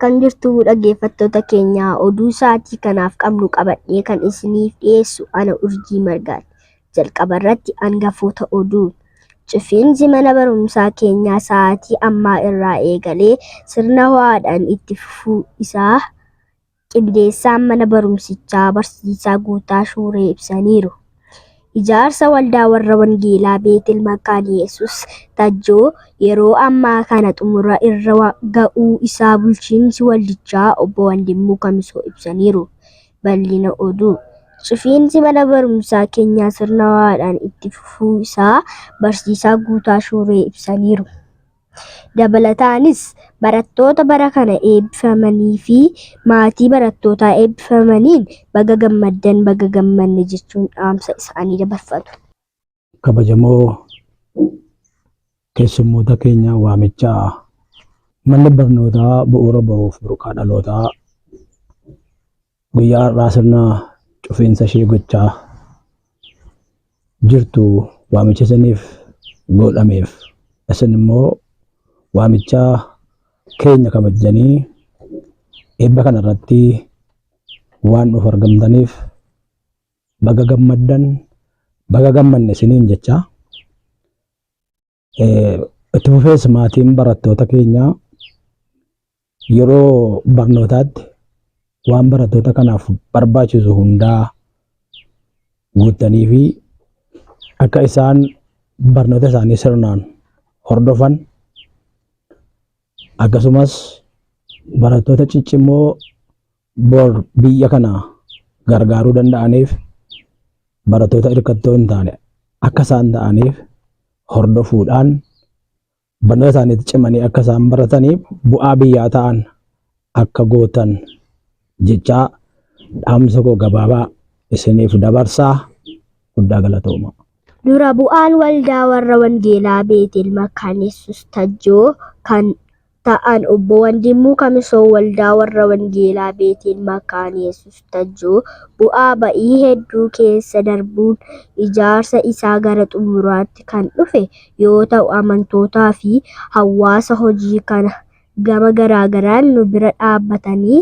Akkam jirtu dhaggeeffattoota keenya oduu sa'aatii kanaaf qabnu qabadhee kan isiniif dhiyeessu ana Urjii Margaati. Jalqaba irratti hangafoota oduu. Cufiinsi mana barumsaa keenyaa sa'aatii ammaa irraa eegalee sirna ho'aadhaan itti fufuu isaa qindeessaan mana barumsichaa Barsiisaa Guutaa Shuuree ibsaniiru. Ijaarsa waldaa warra Wangeelaa Beetel Makaana Yesuus Tajjoo yeroo ammaa kana xumura irra ga'uu isaa bulchiinsi waldichaa obbo Wandimmuu Kamisoo ibsaniiru. Bal'ina oduu. Cufiinsi mana barumsaa keenyaa sirna ho'aadhaan itti fufuu isaa Barsiisaa Guutaa Shuuree ibsaniiru. Dabalataanis barattoota bara kana eebbifamanii fi maatii barattootaa eebbifamaniin baga gammaddan baga gammanne jechuun dhaamsa isaanii dabarfatu. Kabajamoo keessummoota keenya waamichaa manni barnootaa bu'uura baruuf burqaa dhalootaa guyyaa har'aa sirna cufiinsa ishee gochaa jirtu waamicha isiniif godhameef isin immoo waamicha keenya kabajanii eebba kana irratti waan nuuf argamtaniif baga gammaddan baga gammanne isiniin jecha itti fufees maatiin barattoota keenya yeroo barnootaatti waan barattoota kanaaf barbaachisu hundaa guuttanii fi akka isaan barnoota isaanii sirnaan hordofan akkasumas barattoota ciccimoo bor biyya kana gargaaruu danda'aniif barattoota hirkattoo hin taane akka isaan ta'aniif hordofuudhaan barnoota isaaniitti cimanii akka isaan barataniif bu'aa biyyaa ta'an akka gootan jechaa dhaamsa koo gabaabaa isiniif dabarsaa. Guddaa galatooma. Dura bu'aan waldaa warra Wangeelaa Beetel Makaana Yesuus Tajjoo kan ta'an obbo Wandimmuu Kamisoo waldaa warra Wangeelaa Beetel Makaana Yesuus Tajjoo bu'aa ba'ii hedduu keessa darbuun ijaarsa isaa gara xumuraatti kan dhufe yoo ta'u amantootaa fi hawaasa hojii kana gama garaagaraan nu bira dhaabbatanii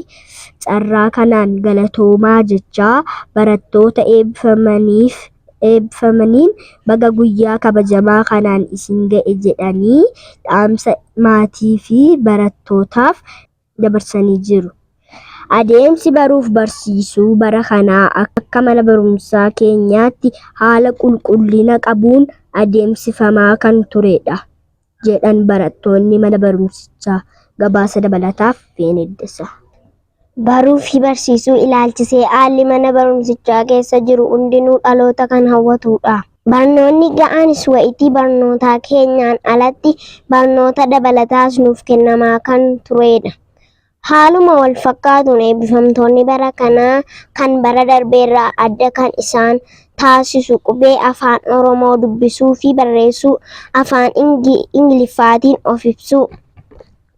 carraa kanaan galatoomaa jechaa barattoota eebbifamaniin baga guyyaa kabajamaa kanaan isin ga'e jedhanii dhaamsa maatii fi barattootaaf dabarsanii jiru. Adeemsi baruuf barsiisuu bara kanaa akka mana barumsaa keenyaatti haala qulqullina qabuun adeemsifamaa kan turedha jedhan barattoonni mana barumsichaa. Gabaasa dabalataaf Feeneddesa. Baruu fi barsiisuu ilaalchisee haalli mana barumsichaa keessa jiru hundinuu dhaloota kan hawwatudha. Barnoonni ga'aanis wayitii barnootaa keenyaan alatti barnoota dabalataas nuuf kennamaa kan turedha. Haaluma wal fakkaatuun eebbifamtoonni bara kanaa kan bara darbeerraa adda kan isaan taasisu qubee afaan Oromoo dubbisuu fi barreessuu afaan Ingiliffaatiin of ibsuu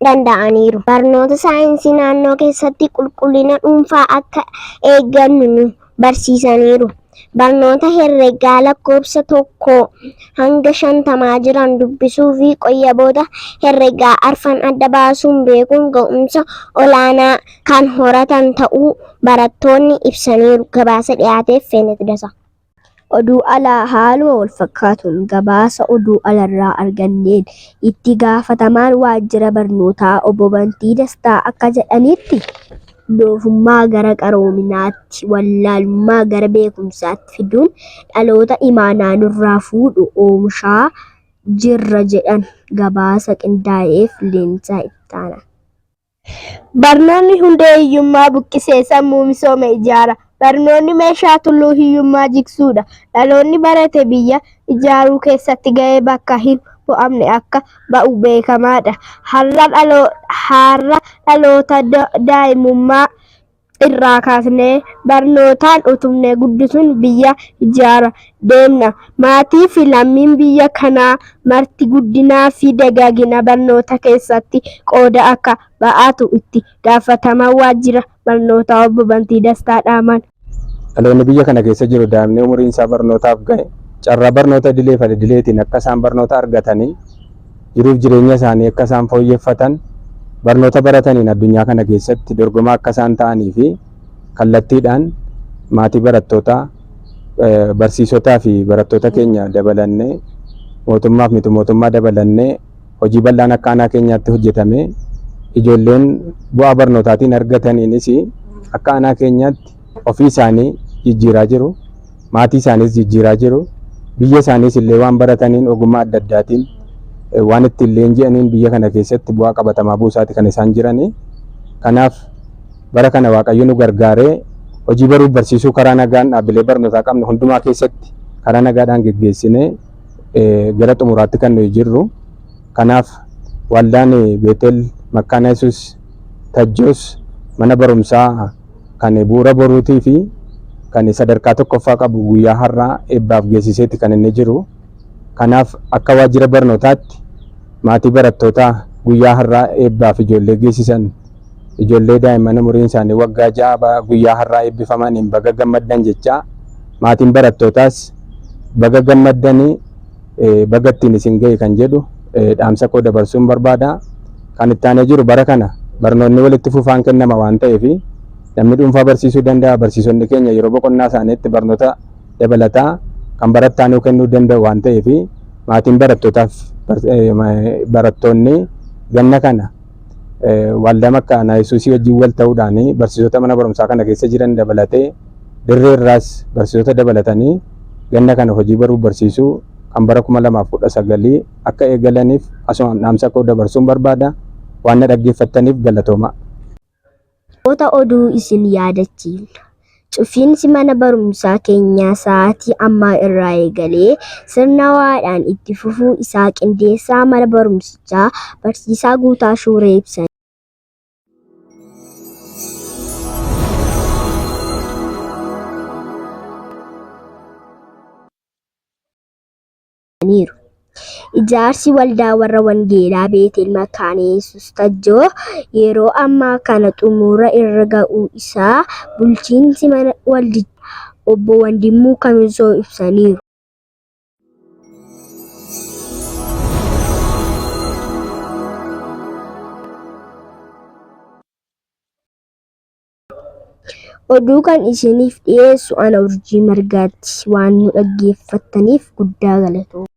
danda'aniiru. Barnoota saayinsii naannoo keessatti qulqullina dhuunfaa akka eeggannu nu barsiisaniiru. Barnoota herregaa lakkoofsa 1 hanga 50 jiran dubbisuu fi qayyaboota herregaa arfan adda baasuun beekuun ga'umsa olaanaa kan horatan ta'uu barattoonni ibsaniiru. Gabaasa dhiyaateef Feeneddesa. Oduu alaa haaluma wal fakkaatuun gabaasa oduu alarraa arganneen itti gaafatamaan waajjira barnootaa obbo Bantii Dastaa akka jedhanitti doofummaa gara qaroominaatti wallaalummaa gara beekumsaatti fiduun dhaloota imaanaa nurraa fuudhu oomishaa jirra jedhan. Gabaasa qindaa'eef Leensaa Ittaana. Barnoonni hundee hiyyummaa buqqisee sammuu misooma ijaara. Barnoonni meeshaa tulluu hiyyummaa jigsuudha. Dhaloonni barate biyya ijaaruu keessatti ga'ee bakka hin bu'amne akka ba'u beekamaadha. Har'a dhaloota daa'imummaa irraa kaasnee barnootaan utubnee guddisuun biyya ijaara deemna. Maatii fi lammiin biyya kanaa marti guddinaa fi dagaagina barnoota keessatti qooda akka ba'atu itti gaafatamaa waajjira barnootaa obbo Bantii Dastaa dhaaman. Dhaloonni biyya kana keessa jiru daa'imni umuriin isaa barnootaaf ga'e carraa barnoota idilee fi idileetiin akka isaan barnoota argatanii jiruuf jireenya isaanii akka isaan fooyyeffatan barnoota barataniin addunyaa kana keessatti dorgomaa akka isaan ta'anii fi kallattiidhaan maatii barattootaa, barsiisotaa fi barattoota keenya dabalannee mootummaa fi miti mootummaa dabalannee hojii bal'aan akka aanaa keenyaatti hojjetame ijoolleen bu'aa barnootaatiin argataniinis akka aanaa keenyaatti ofii isaanii jijjiiraa jiru, maatii isaaniis jijjiiraa jiru, biyya isaaniis illee waan barataniin ogummaa adda addaatiin waan ittiin leenji'aniin biyya kana keessatti bu'aa qabatamaa buusaati kan isaan jiranii. Kanaaf bara kana Waaqayyo nu gargaaree hojii baruuf barsiisuu karaa nagaan dhaabbilee barnootaa qabnu hundumaa keessatti karaa nagaadhaan geggeessinee gara xumuraatti kan nuyi jirru. Kanaaf waldaan Beetel Makkaana Yesuus Tajjoos mana barumsaa kan bu'uura boruutii fi kan sadarkaa tokkoffaa qabu guyyaa har'aa eebbaaf geessiseeti kan inni jiru. Kanaaf akka waajjira barnootaatti maatii barattootaa guyyaa har'aa eebbaaf ijoollee geessisan, ijoollee daa'imman umuriin isaanii waggaa 6 guyyaa har'aa eebbifamaniin baga gammaddan jechaa, maatiin barattootaas baga gammaddanii baga ittiin isin ga'e kan jedhu dhaamsa koo dabarsuun barbaada. Kan itti aanee jiru bara kana barnoonni walitti fufaan kennama waan ta'eef namni dhuunfaa barsiisuu danda'a. Barsiisonni keenya yeroo boqonnaa isaaniitti barnoota dabalataa kan barattaanuu kennuu danda'u waan ta'eef maatiin barattootaaf barattoonni ganna kana waldaa Makkaana Yesuusii wajjin wal ta'uudhaan barsiisota mana barumsaa kana keessa jiran dabalatee dirree irraas barsiisota dabalatanii ganna kana hojii baruuf barsiisuu kan bara 2019 akka eegalaniif asuma dhaamsa koo dabarsuun barbaada. Waan na dhaggeeffattaniif galatooma. Oduu isin yaadachiifna. Cufiinsi mana barumsaa keenyaa sa'aatii ammaa irraa eegalee sirnawaadhaan itti fufuu isaa qindeessaa mana barumsichaa barsiisaa Guutaa Shuuree ibsan. Ijaarsi waldaa warra wangeelaa Beetel Makkaana Yesuus Tajjoo yeroo ammaa kana xumura irra ga'uu isaa bulchiinsi mana waldichaa obbo Wandimuu Kamisoo ibsaniiru. Oduu kan isiniif dhiyeessu ana Urjii Margaatti. Waan nu dhaggeeffattaniif guddaa galatooma.